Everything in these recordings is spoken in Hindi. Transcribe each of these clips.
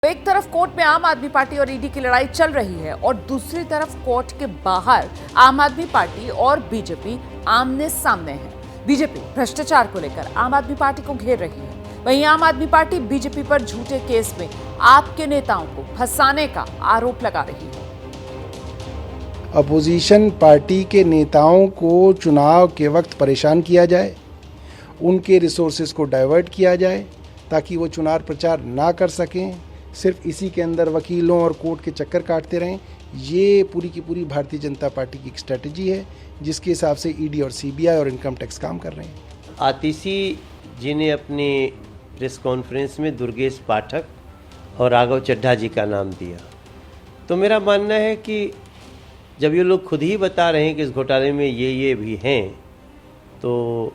एक तरफ कोर्ट में आम आदमी पार्टी और ईडी की लड़ाई चल रही है और दूसरी तरफ कोर्ट के बाहर आम आदमी पार्टी और बीजेपी आमने सामने है। बीजेपी भ्रष्टाचार को लेकर आम आदमी पार्टी को घेर रही है, वहीं आम आदमी पार्टी बीजेपी पर झूठे केस में आपके नेताओं को फंसाने का आरोप लगा रही है। अपोजिशन पार्टी के नेताओं को चुनाव के वक्त परेशान किया जाए, उनके रिसोर्सेज को डाइवर्ट किया जाए ताकि वो चुनाव प्रचार ना कर सकें, सिर्फ इसी के अंदर वकीलों और कोर्ट के चक्कर काटते रहें। ये पूरी की पूरी भारतीय जनता पार्टी की एक स्ट्रेटजी है जिसके हिसाब से ईडी और सीबीआई और इनकम टैक्स काम कर रहे हैं। आतिशी जी ने अपनी प्रेस कॉन्फ्रेंस में दुर्गेश पाठक और राघव चड्ढा जी का नाम दिया, तो मेरा मानना है कि जब ये लोग खुद ही बता रहे हैं कि इस घोटाले में ये भी हैं, तो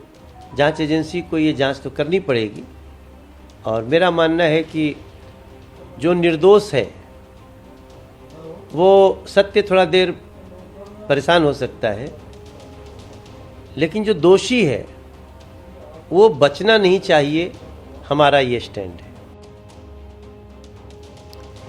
जांच एजेंसी को ये जांच तो करनी पड़ेगी। और मेरा मानना है कि जो निर्दोष है वो सत्य थोड़ा देर परेशान हो सकता है, लेकिन जो दोषी है वो बचना नहीं चाहिए। हमारा ये स्टैंड है।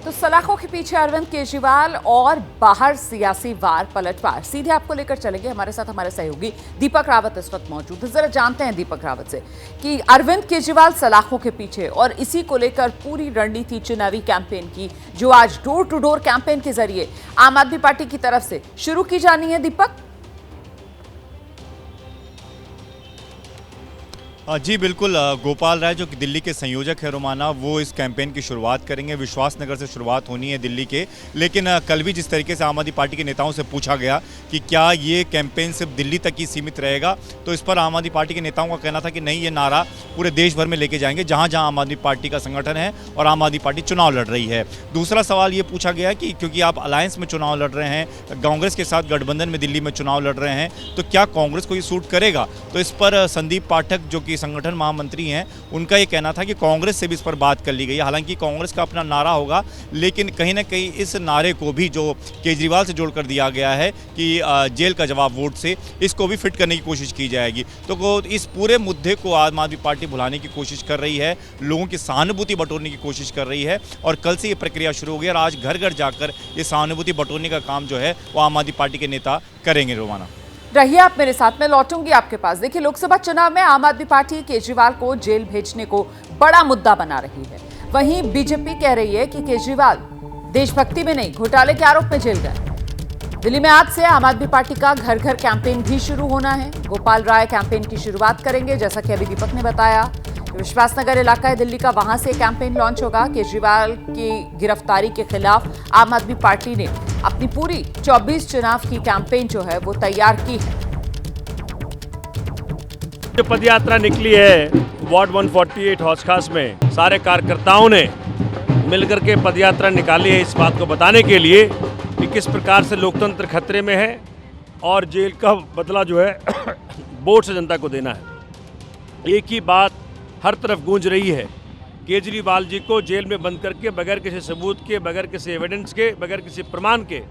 तो सलाखों के पीछे अरविंद केजरीवाल और बाहर सियासी वार पलटवार, सीधे आपको लेकर चलेंगे। हमारे साथ हमारे सहयोगी दीपक रावत इस वक्त मौजूद है। जरा जानते हैं दीपक रावत से कि अरविंद केजरीवाल सलाखों के पीछे और इसी को लेकर पूरी रणनीति चुनावी कैंपेन की जो आज डोर टू डोर कैंपेन के जरिए आम आदमी पार्टी की तरफ से शुरू की जानी है। दीपक जी बिल्कुल, गोपाल राय जो कि दिल्ली के संयोजक है रोमाना, वो इस कैंपेन की शुरुआत करेंगे। विश्वास नगर से शुरुआत होनी है दिल्ली के, लेकिन कल भी जिस तरीके से आम आदमी पार्टी के नेताओं से पूछा गया कि क्या ये कैंपेन सिर्फ दिल्ली तक ही सीमित रहेगा, तो इस पर आम आदमी पार्टी के नेताओं का कहना था कि नहीं, ये नारा पूरे देश भर में लेके जाएंगे जहाँ जहाँ आम आदमी पार्टी का संगठन है और आम आदमी पार्टी चुनाव लड़ रही है। दूसरा सवाल ये पूछा गया कि क्योंकि आप अलायंस में चुनाव लड़ रहे हैं, कांग्रेस के साथ गठबंधन में दिल्ली में चुनाव लड़ रहे हैं, तो क्या कांग्रेस को ये सूट करेगा। तो इस पर संदीप पाठक जो कि संगठन महामंत्री हैं, उनका ये कहना था कि कांग्रेस से भी इस पर बात कर ली गई। हालांकि कांग्रेस का अपना नारा होगा, लेकिन कहीं ना कहीं इस नारे को भी जो केजरीवाल से जोड़ कर दिया गया है कि जेल का जवाब वोट से, इसको भी फिट करने की कोशिश की जाएगी। तो इस पूरे मुद्दे को आम आदमी पार्टी भुलाने की कोशिश कर रही है, लोगों की सहानुभूति बटोरने की कोशिश कर रही है और कल से ये प्रक्रिया शुरू हो गई और आज घर घर जाकर ये सहानुभूति बटोरने का काम जो है वो आम आदमी पार्टी के नेता करेंगे। रोमाना रहिए आप मेरे साथ, में लौटूंगी आपके पास। देखिए, लोकसभा चुनाव में आम आदमी पार्टी केजरीवाल को जेल भेजने को बड़ा मुद्दा बना रही है। वहीं बीजेपी कह रही है कि केजरीवाल देशभक्ति में नहीं, घोटाले के आरोप में जेल गए। दिल्ली में आज से आम आदमी पार्टी का घर घर कैंपेन भी शुरू होना है। गोपाल राय कैंपेन की शुरुआत करेंगे, जैसा कि अभी दीपक ने बताया। विश्वास नगर इलाका है दिल्ली का, वहां से कैंपेन लॉन्च होगा। केजरीवाल की गिरफ्तारी के खिलाफ आम आदमी पार्टी ने अपनी पूरी 24 चुनाव की कैंपेन जो है वो तैयार की है। जो पदयात्रा निकली है वार्ड 148 हौज खास में, सारे कार्यकर्ताओं ने मिलकर के पदयात्रा निकाली है इस बात को बताने के लिए कि किस प्रकार से लोकतंत्र खतरे में है और जेल का बदला जो है वोट से जनता को देना है। एक ही बात हर तरफ गूंज रही है, केजरीवाल जी को जेल में बंद करके बगैर किसी सबूत के, बगैर किसी एविडेंस के, बगैर किसी प्रमाण के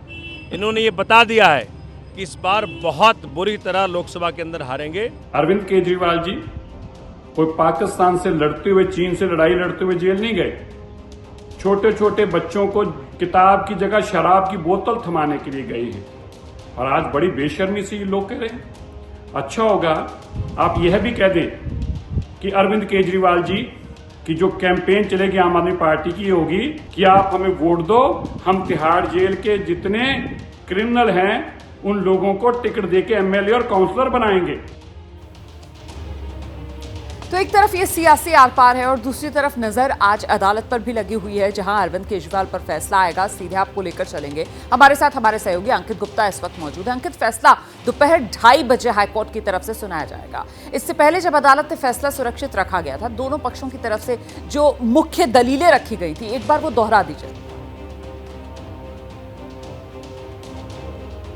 इन्होंने ये बता दिया है कि इस बार बहुत बुरी तरह लोकसभा के अंदर हारेंगे। अरविंद केजरीवाल जी कोई पाकिस्तान से लड़ते हुए, चीन से लड़ाई लड़ते हुए जेल नहीं गए। छोटे छोटे बच्चों को किताब की जगह शराब की बोतल थमाने के लिए गए हैं और आज बड़ी बेशर्मी से ये लोग कह रहे हैं। अच्छा होगा आप यह भी कह दें कि अरविंद केजरीवाल जी की जो कैंपेन चलेगी आम आदमी पार्टी की होगी कि आप हमें वोट दो, हम तिहाड़ जेल के जितने क्रिमिनल हैं उन लोगों को टिकट देके एमएलए और काउंसलर बनाएंगे। तो एक तरफ ये सियासी आर पार है और दूसरी तरफ नजर आज अदालत पर भी लगी हुई है, जहां अरविंद केजरीवाल पर फैसला आएगा। सीधे आपको लेकर चलेंगे। हमारे साथ हमारे सहयोगी अंकित गुप्ता इस वक्त मौजूद है। अंकित, फैसला दोपहर 2:30 बजे हाईकोर्ट की तरफ से सुनाया जाएगा। इससे पहले जब अदालत ने फैसला सुरक्षित रखा गया था, दोनों पक्षों की तरफ से जो मुख्य दलीलें रखी गई थी, एक बार वो दोहरा दीजिए।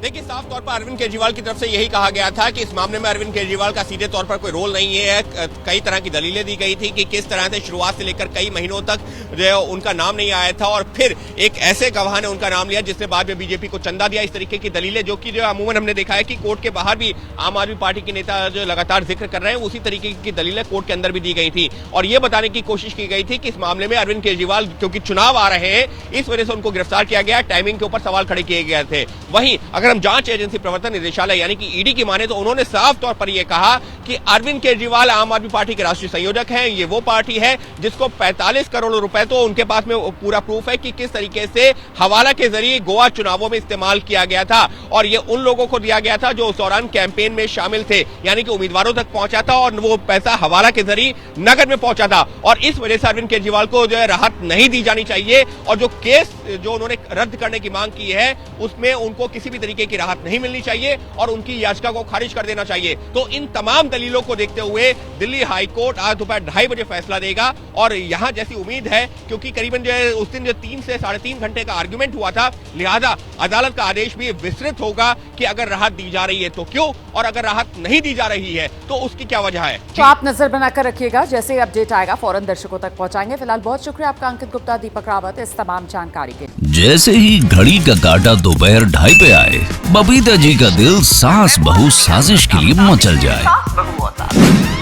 देखिए, साफ तौर पर अरविंद केजरीवाल की तरफ से यही कहा गया था कि इस मामले में अरविंद केजरीवाल का सीधे तौर पर कोई रोल नहीं है। कई तरह की दलीलें दी गई थी कि किस तरह से शुरुआत से लेकर कई महीनों तक जो है उनका नाम नहीं आया था और फिर एक ऐसे गवाह ने उनका नाम लिया जिसने बाद में बीजेपी को चंदा दिया। इस तरीके की दलीलें जो कि अमूमन हमने देखा है कि कोर्ट के बाहर भी आम आदमी पार्टी के नेता जो लगातार जिक्र कर रहे हैं, उसी तरीके की दलीलें कोर्ट के अंदर भी दी गई थी और ये बताने की कोशिश की गई थी कि इस मामले में अरविंद केजरीवाल क्योंकि चुनाव आ रहे हैं, इस वजह से उनको गिरफ्तार किया गया। टाइमिंग के ऊपर सवाल खड़े किए गए थे। वहीं अगर हम जांच एजेंसी प्रवर्तन निदेशालय यानी कि ईडी की माने तो उन्होंने साफ तौर पर यह कहा कि अरविंद केजरीवाल आम आदमी पार्टी के राष्ट्रीय संयोजक हैं। ये वो पार्टी है जिसको 45 करोड़ रुपए, तो उनके पास में पूरा प्रूफ है कि किस तरीके से हवाला के जरिए गोवा चुनावों में इस्तेमाल किया गया था और ये उन लोगों को दिया गया था जो उस दौरान कैंपेन में शामिल थे, यानी कि उम्मीदवारों तक पहुंचा था और वो पैसा हवाला के जरिए नगद में पहुंचा था। और इस वजह से अरविंद केजरीवाल को जो है राहत नहीं दी जानी चाहिए और जो केस जो उन्होंने रद्द करने की मांग की है उसमें उनको किसी भी तरीके की राहत नहीं मिलनी चाहिए और उनकी याचिका को खारिज कर देना चाहिए। तो इन तमाम दलीलों को देखते हुए दिल्ली हाई कोर्ट आज दोपहर 2:30 बजे फैसला देगा और यहां जैसी उम्मीद है, क्योंकि करीबन जो है उस दिन जो 3 से 3.5 घंटे का आर्गुमेंट हुआ था, लिहाजा अदालत का आदेश भी विस्तृत होगा कि अगर राहत दी जा रही है तो क्यों और अगर राहत नहीं दी जा रही है तो उसकी क्या वजह है। तो आप नजर बनाकर रखिएगा, जैसे ही अपडेट आएगा फौरन दर्शकों तक पहुंचाएंगे। फिलहाल बहुत शुक्रिया आपका अंकित गुप्ता, दीपक रावत इस तमाम जानकारी के। जैसे ही घड़ी का काटा दोपहर 2:30 पे आए, बबीता जी का दिल सास बहू साजिश के लिए मचल जाए।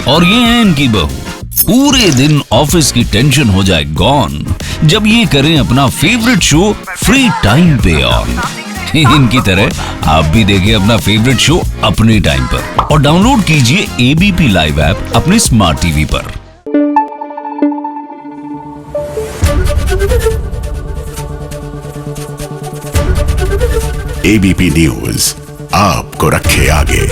और ये है इनकी बहू, पूरे दिन ऑफिस की टेंशन हो जाए गॉन जब ये करें अपना फेवरेट शो फ्री टाइम पे ऑन। इनकी तरह आप भी देखिए अपना फेवरेट शो अपने टाइम पर और डाउनलोड कीजिए एबीपी लाइव ऐप अपने स्मार्ट टीवी पर। एबीपी न्यूज आपको रखे आगे।